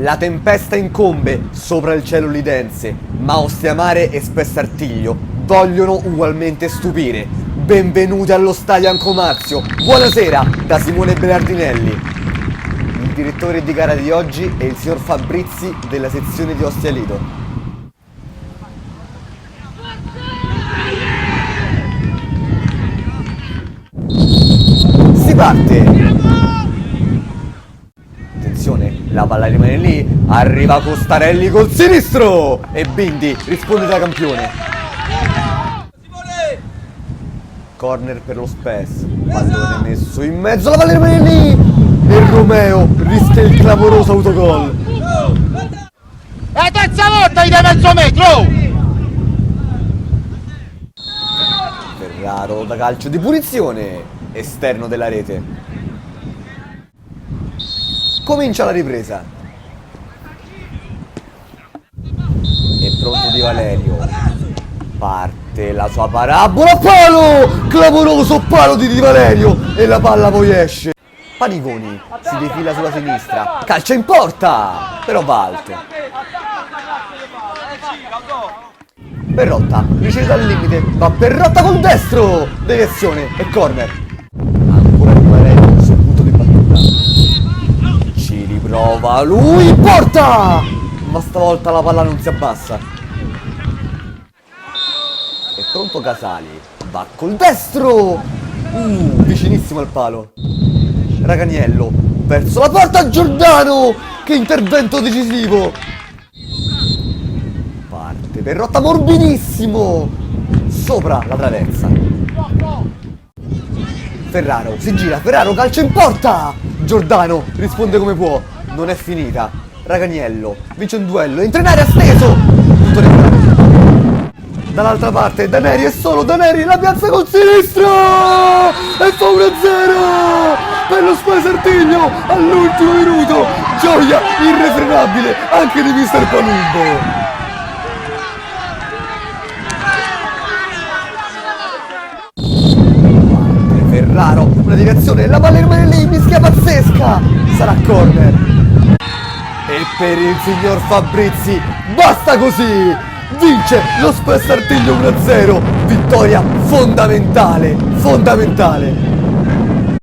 La tempesta incombe sopra il cielo lidense, ma Ostiamare e Spessartiglio vogliono ugualmente stupire. Benvenuti allo Stadio Ancomazio. Buonasera da Simone Belardinelli. Il direttore di gara di oggi è il signor Fabrizi della sezione di Ostia Lido. Si parte! Attenzione, la palla rimane lì, arriva Costarelli col sinistro e Bindi risponde da campione. Corner per lo Spes, pallone messo in mezzo, la palla rimane lì e Romeo rischia il clamoroso autogol. È la terza volta di mezzo metro! Ferraro da calcio di punizione, esterno della rete. Comincia la ripresa. È pronto Di Valerio. Parte la sua parabola. Palo! Clamoroso palo di Di Valerio. E la palla poi esce. Paniconi si defila sulla sinistra. Calcia in porta. Però va alto. Perrotta riceve dal limite. Va Perrotta col destro. Deviazione e corner. Ancora Di Valerio sul punto di battuta. Ci riprova lui in porta! Ma stavolta la palla non si abbassa. È pronto Casali. Va col destro! Vicinissimo al palo. Raganiello verso la porta, Giordano! Che intervento decisivo! Parte Perrotta morbidissimo! Sopra la traversa. Ferraro si gira, Ferraro calcia in porta! Giordano risponde come può, non è finita. Raganiello vince un duello, entra in area steso! Tutto regolare. Dall'altra parte Daneri è solo, Daneri la piazza col sinistro! E fa 1-0! Per lo Spessartiglio all'ultimo minuto! Gioia irrefrenabile anche di mister Palumbo! Ferraro, una deviazione, la palla rimane lì, mischia pazzesca, sarà corner. E per il signor Fabrizi, basta così, vince lo Spessartiglio 1-0, vittoria fondamentale, fondamentale.